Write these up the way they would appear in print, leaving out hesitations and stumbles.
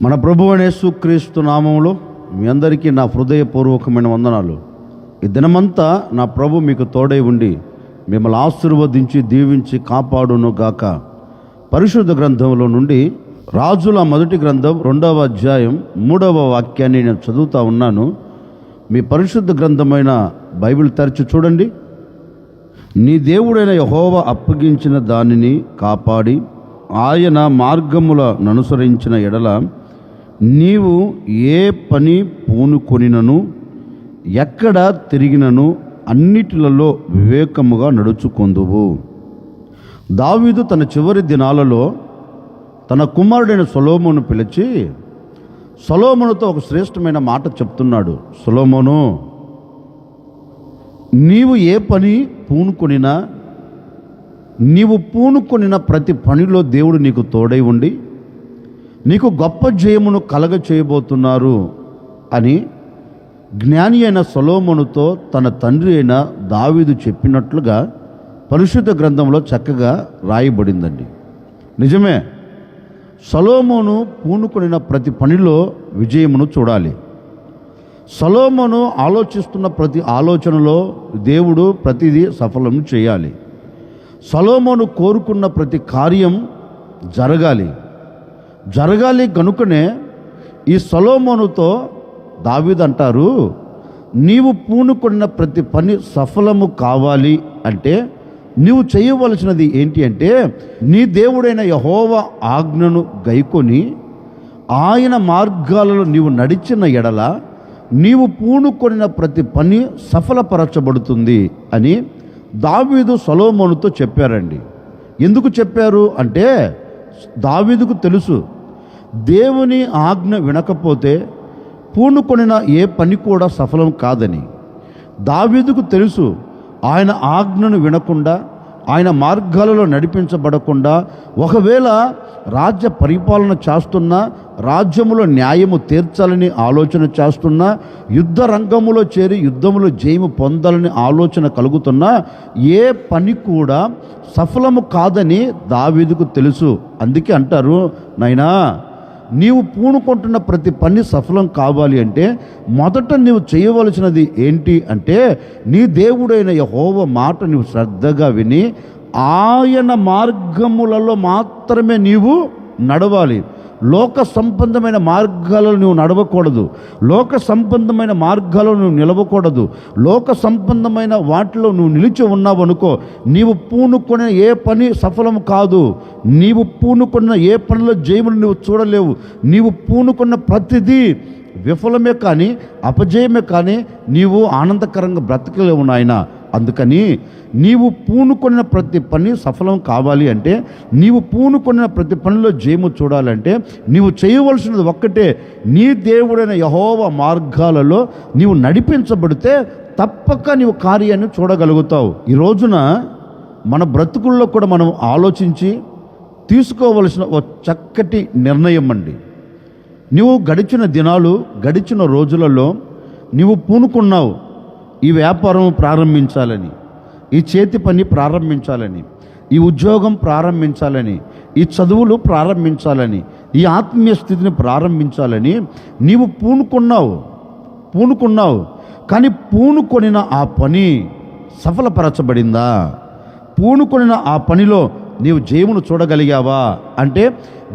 మన ప్రభువైన యేసుక్రీస్తు నామములో మీ అందరికీ నా హృదయపూర్వకమైన వందనాలు. ఈ దినమంతా నా ప్రభు మీకు తోడై ఉండి మిమ్మల్ని ఆశీర్వదించి దీవించి కాపాడును గాక. పరిశుద్ధ గ్రంథంలో నుండి రాజుల మొదటి గ్రంథం 2వ అధ్యాయం 3వ వాక్యాన్ని నేను చదువుతా ఉన్నాను. మీ పరిశుద్ధ గ్రంథమైన బైబిల్ తెరచి చూడండి. నీ దేవుడైన యెహోవా అప్పగించిన దానిని కాపాడి ఆయన మార్గములను అనుసరించిన ఎడల నీవు ఏ పని పూనుకొనినను ఎక్కడ తిరిగినను అన్నిటిలలో వివేకముగా నడుచుకొందువు. దావీదు తన చివరి దినాలలో తన కుమారుడైన సొలొమోను పిలిచి సొలొమోనుతో ఒక శ్రేష్టమైన మాట చెప్తున్నాడు. సొలొమోను, నీవు ఏ పని పూనుకొనినా నీవు పూనుకొనిన ప్రతి పనిలో దేవుడు నీకు తోడై ఉండి నీకు గొప్ప జయమును కలగ చేయబోతున్నారు అని జ్ఞాని అయిన సొలొమోనుతో తన తండ్రి అయిన దావీదు చెప్పినట్లుగా పరిశుద్ధ గ్రంథంలో చక్కగా రాయబడిందండి. నిజమే, సొలొమోను పూనుకొనిన ప్రతి పనిలో విజయమును చూడాలి. సొలొమోను ఆలోచిస్తున్న ప్రతి ఆలోచనలో దేవుడు ప్రతిదీ సఫలం చేయాలి. సొలొమోను కోరుకున్న ప్రతి కార్యం జరగాలి కనుకనే ఈ సొలొమోనుతో దావీదు అంటారు, నీవు పూనుకున్న ప్రతి పని సఫలము కావాలి అంటే నీవు చేయవలసినది ఏంటి అంటే నీ దేవుడైన యెహోవా ఆజ్ఞను గైకొని ఆయన మార్గాలలో నీవు నడిచిన ఎడల నీవు పూనుకొనిన ప్రతి పని సఫలపరచబడుతుంది అని దావీదు సొలొమోనుతో చెప్పారండి. ఎందుకు చెప్పారు అంటే దావీదుకు తెలుసు, దేవుని ఆజ్ఞ వినకపోతే పూనుకొనిన ఏ పని కూడా సఫలం కాదని. దావీదుకు తెలుసు, ఆయన ఆజ్ఞను వినకుండా ఆయన మార్గాలలో నడిపించబడకుండా ఒకవేళ రాజ్య పరిపాలన చేస్తున్నా, రాజ్యములో న్యాయము తీర్చాలని ఆలోచన చేస్తున్నా, యుద్ధ రంగములో చేరి యుద్ధములో జయము పొందాలని ఆలోచన కలుగుతున్నా ఏ పని కూడా సఫలము కాదని దావీదుకు తెలుసు. అందుకే అంటారు, నాయనా నీవు పూనుకుంటున్న ప్రతి పని సఫలం కావాలి అంటే మొదట నీవు చేయవలసినది ఏంటి అంటే నీ దేవుడైన యెహోవా మాట నీవు శ్రద్ధగా విని ఆయన మార్గములలో మాత్రమే నీవు నడవాలి. లోక సంబంధమైన మార్గాలలో నువ్వు నడవకూడదు. లోక సంబంధమైన మార్గాలలో నువ్వు నిలవకూడదు. లోక సంబంధమైన వాటిలో నువ్వు నిలిచి ఉన్నావు అనుకో, నీవు పూనుకున్న ఏ పని సఫలం కాదు. నీవు పూనుకున్న ఏ పనిలో జయమును నువ్వు చూడలేవు. నీవు పూనుకున్న ప్రతిదీ విఫలమే కానీ అపజయమే కానీ నీవు ఆనందకరంగా బ్రతకలేవు నాయన. అందుకని నీవు పూనుకొన్న ప్రతి పని సఫలం కావాలి అంటే, నీవు పూనుకొన్న ప్రతి పనిలో జయము చూడాలంటే నీవు చేయవలసినది ఒక్కటే, నీ దేవుడైన యెహోవా మార్గాలలో నీవు నడిపించబడితే తప్పక నీవు కార్యాన్ని చూడగలుగుతావు. ఈ రోజున మన బ్రతుకుల్లో కూడా మనం ఆలోచించి తీసుకోవలసిన ఒక చక్కటి నిర్ణయం అండి. నీవు గడిచిన దినాలు గడిచిన రోజులలో నీవు పూనుకున్నావు, ఈ వ్యాపారం ప్రారంభించాలని, ఈ చేతి పని ప్రారంభించాలని, ఈ ఉద్యోగం ప్రారంభించాలని, ఈ చదువులు ప్రారంభించాలని, ఈ ఆత్మీయ స్థితిని ప్రారంభించాలని నీవు పూనుకున్నావు. కానీ పూనుకొనిన ఆ పని సఫలపరచబడిందా? పూనుకొనిన ఆ పనిలో నీవు జయమును చూడగలిగావా అంటే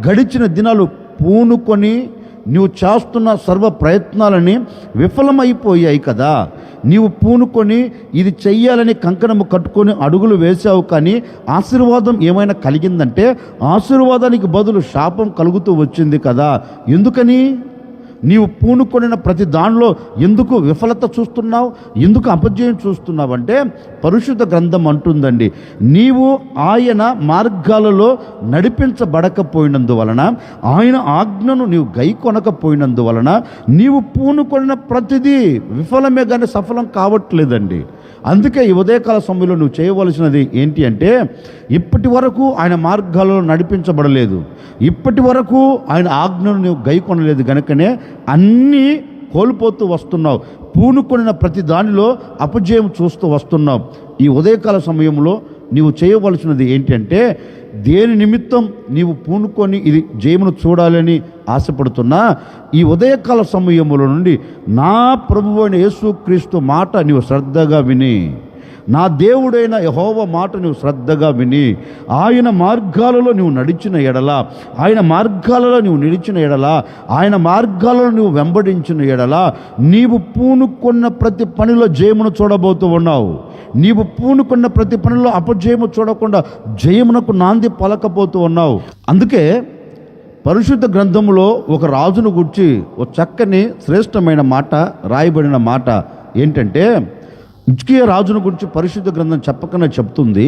గడిచిన దినాలు పూనుకొని నీవు చేస్తున్న సర్వ ప్రయత్నాలని విఫలమైపోయాయి కదా. నీవు పూనుకొని ఇది చెయ్యాలని కంకణము కట్టుకొని అడుగులు వేసావు, కానీ ఆశీర్వాదం ఏమైనా కలిగిందంటే ఆశీర్వాదానికి బదులు శాపం కలుగుతూ వచ్చింది కదా. ఎందుకని? నీవు పూనుకొనిన ప్రతి దానిలో ఎందుకు విఫలత చూస్తున్నావు, ఎందుకు అపజయం చూస్తున్నావు అంటే పరిశుద్ధ గ్రంథం అంటుందండి, నీవు ఆయన మార్గాలలో నడిపించబడకపోయినందువలన, ఆయన ఆజ్ఞను నీవు గైకొనకపోయినందువలన నీవు పూనుకొనిన ప్రతిదీ విఫలమే కానీ సఫలం కావట్లేదండి. అందుకే ఈ ఉదయకాల సమయంలో నువ్వు చేయవలసినది ఏంటి అంటే ఇప్పటి వరకు ఆయన మార్గాలలో నడిపించబడలేదు, ఇప్పటి వరకు ఆయన ఆజ్ఞను నువ్వు గైకొనలేదు గనుకనే అన్నీ కోల్పోతూ వస్తున్నావు. పూనుకొనిన ప్రతి దానిలో అపజయం చూస్తూ వస్తున్నావు. ఈ ఉదయకాల సమయంలో నీవు చేయవలసినది ఏంటంటే, దేని నిమిత్తం నీవు పూనుకొని ఇది జయమును చూడాలని ఆశపడుతున్నా ఈ ఉదయకాల సమయముల నుండి నా ప్రభువైన యేసుక్రీస్తు మాట నీవు శ్రద్ధగా విని, నా దేవుడైన యెహోవా మాట నువ్వు శ్రద్ధగా విని, ఆయన మార్గాలలో నువ్వు నడిచిన ఎడల, ఆయన మార్గాలలో నువ్వు నిలిచిన ఎడల, ఆయన మార్గాలలో నువ్వు వెంబడించిన ఎడల, నీవు పూనుకున్న ప్రతి పనిలో జయమును చూడబోతూ ఉన్నావు. నీవు పూనుకున్న ప్రతి పనిలో అపజయము చూడకుండా జయమునకు నాంది పలకపోతూ ఉన్నావు. అందుకే పరిశుద్ధ గ్రంథములో ఒక రాజును గురించి ఒక చక్కని శ్రేష్టమైన మాట రాయబడిన మాట ఏంటంటే, హిజ్కియా రాజును గురించి పరిశుద్ధ గ్రంథం చెప్పకనే చెప్తుంది,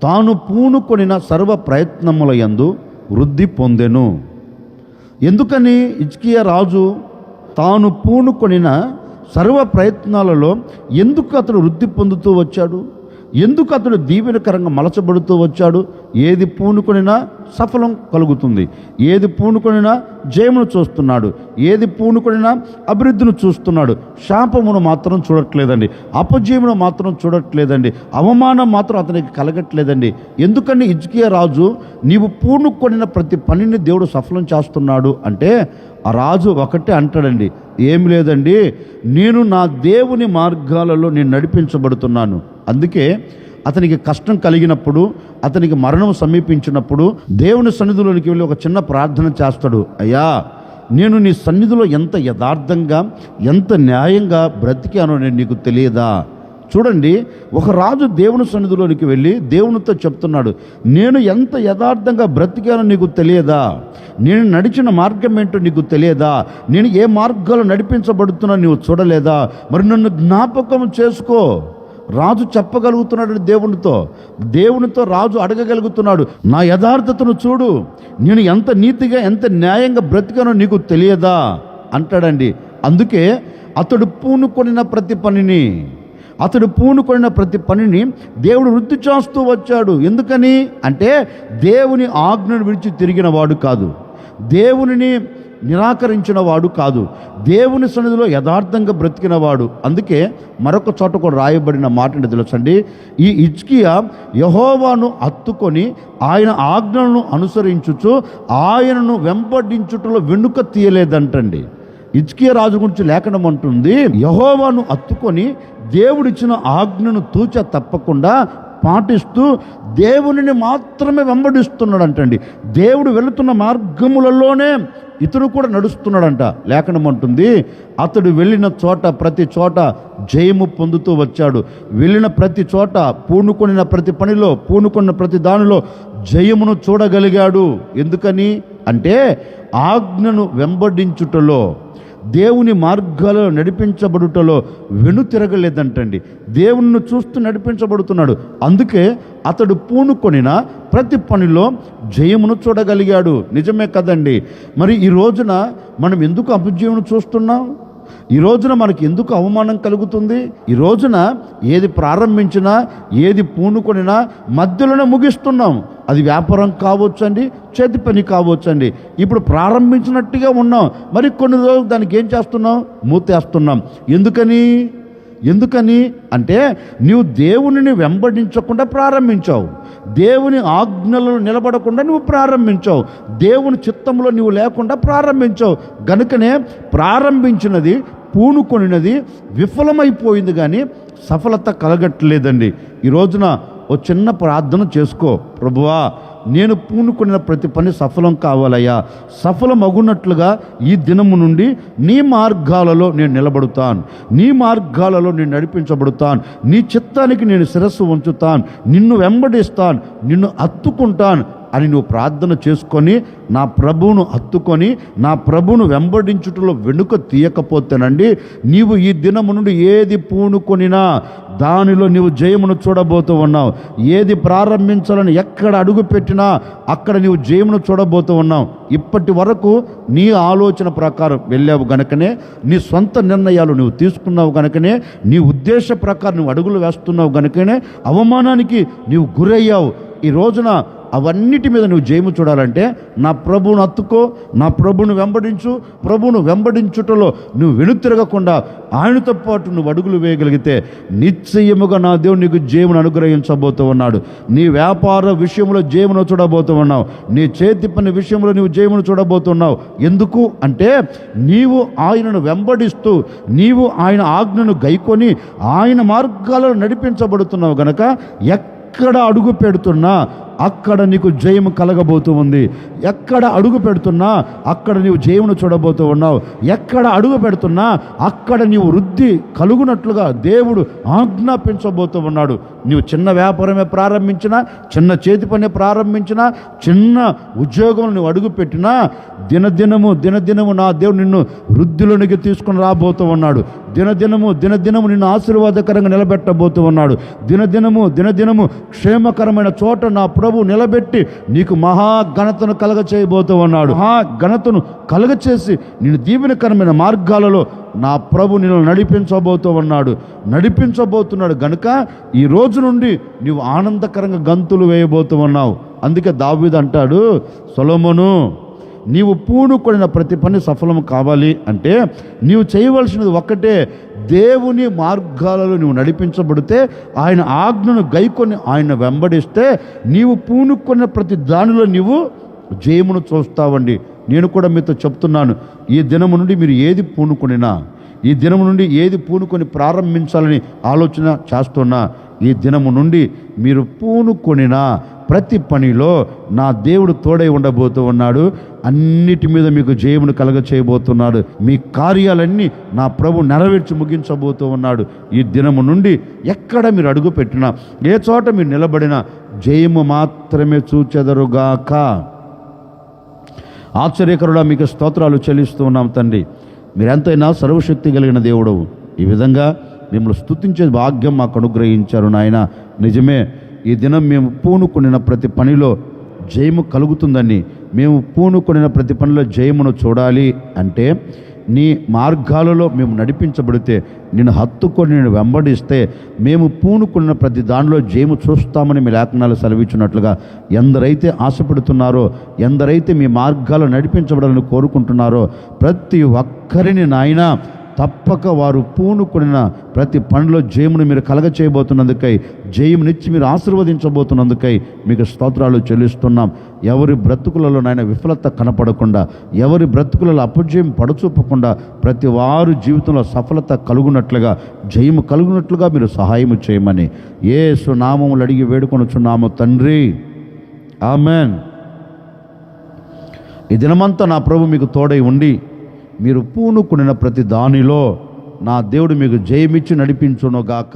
తాను పూనుకొనిన సర్వ ప్రయత్నముల యందు వృద్ధి పొందెను. ఎందుకని హిజ్కియా రాజు తాను పూనుకొనిన సర్వ ప్రయత్నాలలో ఎందుకు అతడు వృద్ధి పొందుతూ వచ్చాడు? ఎందుకు అతడు దీవెనకరంగా మలచబడుతూ వచ్చాడు? ఏది పూనుకొనినా సఫలం కలుగుతుంది, ఏది పూనుకొనినా జయమును చూస్తున్నాడు, ఏది పూనుకొనినా అభివృద్ధిని చూస్తున్నాడు. శాపమును మాత్రం చూడట్లేదండి, అపజయమును మాత్రం చూడట్లేదండి, అవమానం మాత్రం అతనికి కలగట్లేదండి. ఎందుకని హిజ్కియా రాజు నీవు పూనుకొనిన ప్రతి పనిని దేవుడు సఫలం చేస్తున్నాడు అంటే, ఆ రాజు ఒకటే అంటాడండి, ఏమి లేదండి, నేను నా దేవుని మార్గాలలో నేను నడిపించబడుతున్నాను. అందుకే అతనికి కష్టం కలిగినప్పుడు, అతనికి మరణం సమీపించినప్పుడు దేవుని సన్నిధిలోనికి వెళ్ళి ఒక చిన్న ప్రార్థన చేస్తాడు. అయ్యా, నేను నీ సన్నిధిలో ఎంత యథార్థంగా ఎంత న్యాయంగా బ్రతికానో నేను నీకు తెలియదా? చూడండి, ఒక రాజు దేవుని సన్నిధిలోనికి వెళ్ళి దేవునితో చెప్తున్నాడు, నేను ఎంత యథార్థంగా బ్రతికానో నీకు తెలియదా? నేను నడిచిన మార్గం ఏంటో నీకు తెలియదా? నేను ఏ మార్గాలు నడిపించబడుతున్నా నీవు చూడలేదా? మరి నన్ను జ్ఞాపకం చేసుకో. రాజు చెప్పగలుగుతున్నాడు దేవునితో రాజు అడగగలుగుతున్నాడు, నా యథార్థతను చూడు, నేను ఎంత నీతిగా ఎంత న్యాయంగా బ్రతికానో నీకు తెలియదా అంటాడండి. అందుకే అతడు పూనుకొనిన ప్రతి పనిని దేవుడు వృద్ధి చేస్తూ వచ్చాడు. ఎందుకని అంటే, దేవుని ఆజ్ఞను విడిచి తిరిగిన వాడు కాదు, దేవునిని నిరాకరించిన వాడు కాదు, దేవుని సన్నిధిలో యథార్థంగా బ్రతికిన వాడు. అందుకే మరొక చోట కూడా రాయబడిన మాట అంటే తెలుసండి, ఈ హిజ్కియా యెహోవాను హత్తుకొని ఆయన ఆజ్ఞలను అనుసరించుచు ఆయనను వెంబడించుటలో వెనుక తీయలేదంటండి. హిజ్కియా రాజు గురించి లేఖనం అంటుంది, యెహోవాను హత్తుకొని దేవుడిచ్చిన ఆజ్ఞను తూచ తప్పకుండా పాటిస్తూ దేవునిని మాత్రమే వెంబడిస్తున్నాడంటండి. దేవుడు వెళుతున్న మార్గములలోనే ఇతడు కూడా నడుస్తున్నాడంట. లేఖనం అంటుంది, అతడు వెళ్ళిన చోట ప్రతి చోట జయము పొందుతూ వచ్చాడు. వెళ్ళిన ప్రతి చోట పూనుకొనిన ప్రతి పనిలో, పూనుకొన్న ప్రతి దానిలో జయమును చూడగలిగాడు. ఎందుకని అంటే, ఆజ్ఞను వెంబడించుటలో, దేవుని మార్గాలలో నడిపించబడుటలో వెనుతిరగలేదంటండి. దేవుణ్ణి చూస్తూ నడిపించబడుతున్నాడు. అందుకే అతడు పూనుకొనిన ప్రతి పనిలో జయమును చూడగలిగాడు. నిజమే కదండి. మరి ఈ రోజున మనం ఎందుకు అపజయమును చూస్తున్నాం? ఈ రోజున మనకి ఎందుకు అవమానం కలుగుతుంది? ఈ రోజున ఏది ప్రారంభించినా, ఏది పూనుకొనినా మధ్యలోనే ముగిస్తున్నాం. అది వ్యాపారం కావచ్చండి, చేతి పని కావచ్చండి. ఇప్పుడు ప్రారంభించినట్టుగా ఉన్నాం, మరి కొన్ని రోజులు దానికి ఏం చేస్తున్నాం? మూతేస్తున్నాం. ఎందుకని అంటే, నీవు దేవునిని వెంబడించకుండా ప్రారంభించావు, దేవుని ఆజ్ఞలలో నిలబడకుండా నువ్వు ప్రారంభించావు, దేవుని చిత్తంలో నువ్వు లేకుండా ప్రారంభించావు. గనుకనే ప్రారంభించినది, పూనుకొనినది విఫలమైపోయింది, కానీ సఫలత కలగట్లేదండి. ఈ రోజున ఓ చిన్న ప్రార్థన చేసుకో, ప్రభువా, నేను పూనుకొనిన ప్రతి పని సఫలం కావాలయ్యా, సఫలమగునట్లుగా ఈ దినము నుండి నీ మార్గాలలో నేను నిలబడుతాను, నీ మార్గాలలో నేను నడిపించబడుతాను, నీ చిత్తానికి నేను శిరస్సు ఉంచుతాను, నిన్ను వెంబడిస్తాను, నిన్ను హత్తుకుంటాను అని నువ్వు ప్రార్థన చేసుకొని నా ప్రభువును హత్తుకొని నా ప్రభువును వెంబడించుటలో వెనుక తీయకపోతేనండి, నీవు ఈ దినము నుండి ఏది పూనుకొనినా దానిలో నీవు జయమును చూడబోతూ ఉన్నావు. ఏది ప్రారంభించాలని ఎక్కడ అడుగు పెట్టినా అక్కడ నీవు జయమును చూడబోతూ ఉన్నావు. ఇప్పటి వరకు నీ ఆలోచన ప్రకారం వెళ్ళావు గనుకనే, నీ సొంత నిర్ణయాలు నువ్వు తీసుకున్నావు గనుకనే, నీ ఉద్దేశ ప్రకారం నువ్వు అడుగులు వేస్తున్నావు గనుకనే అవమానానికి నీవు గురయ్యావు. ఈ రోజున అవన్నిటి మీద నువ్వు జయము చూడాలంటే నా ప్రభువును హత్తుకో, నా ప్రభువును వెంబడించు. ప్రభువును వెంబడించుటలో నువ్వు వెనుతిరగకుండా ఆయనతో పాటు నువ్వు అడుగులు వేయగలిగితే నిశ్చయముగా నా దేవుడు నీకు జయమును అనుగ్రహించబోతూ ఉన్నాడు. నీ వ్యాపార విషయంలో జయమును చూడబోతూ ఉన్నావు. నీ చేతి పని విషయంలో నువ్వు జయమును చూడబోతున్నావు. ఎందుకు అంటే నీవు ఆయనను వెంబడిస్తూ నీవు ఆయన ఆజ్ఞను గైకొని ఆయన మార్గాలలో నడిపించబడుతున్నావు గనక ఎక్కడ అడుగు పెడుతున్నా అక్కడ నీకు జయము కలగబోతూ ఉంది. ఎక్కడ అడుగు పెడుతున్నా అక్కడ నీవు జయమును చూడబోతూ ఉన్నావు. ఎక్కడ అడుగు పెడుతున్నా అక్కడ నీవు వృద్ధి కలుగునట్లుగా దేవుడు ఆజ్ఞాపించబోతూ ఉన్నాడు. నీవు చిన్న వ్యాపారమే ప్రారంభించినా, చిన్న చేతి పని ప్రారంభించినా, చిన్న ఉద్యోగం నువ్వు అడుగు పెట్టినా దినదినము నా దేవుడు నిన్ను వృద్ధిలోనికి తీసుకుని రాబోతూ ఉన్నాడు. దినదినము నిన్ను ఆశీర్వాదకరంగా నిలబెట్టబోతూ ఉన్నాడు. దినదినము క్షేమకరమైన చోట నా ప్రభు నిలబెట్టి నీకు మహాఘనతను కలగ చేయబోతూ ఉన్నాడు. మహాఘనతను కలగచేసి నేను దీవెనకరమైన మార్గాలలో నా ప్రభు నిన్ను నడిపించబోతున్నాడు గనుక ఈ రోజు నుండి నీవు ఆనందకరంగా గంతులు వేయబోతూ ఉన్నావు. అందుకే దావీదు అంటాడు, సొలొమోను నీవు పూనుకొనిన ప్రతి పని సఫలం కావాలి అంటే నీవు చేయవలసినది ఒక్కటే, దేవుని మార్గాలలో నువ్వు నడిపించబడితే, ఆయన ఆజ్ఞను గైకొని ఆయన వెంబడిస్తే నీవు పూనుకొన్న ప్రతి దానిలో నీవు జయమును చూస్తావండి. నేను కూడా మీతో చెప్తున్నాను, ఈ దినము నుండి మీరు ఏది పూనుకొనినా, ఈ దినము నుండి ఏది పూనుకొని ప్రారంభించాలని ఆలోచన చేస్తున్నా, ఈ దినము నుండి మీరు పూనుకొనిన ప్రతి పనిలో నా దేవుడు తోడై ఉండబోతూ ఉన్నాడు. అన్నిటి మీద మీకు జయమును కలగ చేయబోతున్నాడు. మీ కార్యాలన్నీ నా ప్రభు నెరవేర్చి ముగించబోతూ ఉన్నాడు. ఈ దినము నుండి ఎక్కడ మీరు అడుగు పెట్టినా, ఏ చోట మీరు నిలబడినా జయము మాత్రమే చూచెదరుగాక. ఆశ్చర్యకరుడా మీకు స్తోత్రాలు చెల్లిస్తూ ఉన్నాం తండ్రి. మీరెంతైనా సర్వశక్తి కలిగిన దేవుడవు. ఈ విధంగా మిమ్మల్ని స్తుతించే భాగ్యం మాకు అనుగ్రహించారు నాయన. నిజమే, ఈ దినం మేము పూనుకొనిన ప్రతి పనిలో జయము కలుగుతుందని, మేము పూనుకొనిన ప్రతి పనిలో జయమును చూడాలి అంటే నీ మార్గాలలో మేము నడిపించబడితే, నేను హత్తుకొని నేను వెంబడిస్తే మేము పూనుకున్న ప్రతి దానిలో జయము చూస్తామని మీ లేఖనాలు సెలవిచ్చినట్లుగా ఎందరైతే ఆశపడుతున్నారో, ఎందరైతే మీ మార్గాలు నడిపించబడాలని కోరుకుంటున్నారో ప్రతి ఒక్కరిని నాయన తప్పక వారు పూనుకొనిన ప్రతి పనిలో జయమును మీరు కలగ చేయబోతున్నందుకై, జయమునిచ్చి మీరు ఆశీర్వదించబోతున్నందుకై మీకు స్తోత్రాలు చెల్లిస్తున్నాం. ఎవరి బ్రతుకులలో నాయన విఫలత కనపడకుండా, ఎవరి బ్రతుకులలో అపజయం పడచూపకుండా ప్రతి వారు జీవితంలో సఫలత కలుగునట్లుగా, జయము కలుగునట్లుగా మీరు సహాయము చేయమని యేసు నామములు అడిగి వేడుకొనుచున్నాము తండ్రి, ఆమెన్. ఈ దినమంతా నా ప్రభు మీకు తోడై ఉండి మీరు పూనుకొనిన ప్రతి దానిలో నా దేవుడు మీకు జయమిచ్చి నడిపించునుగాక.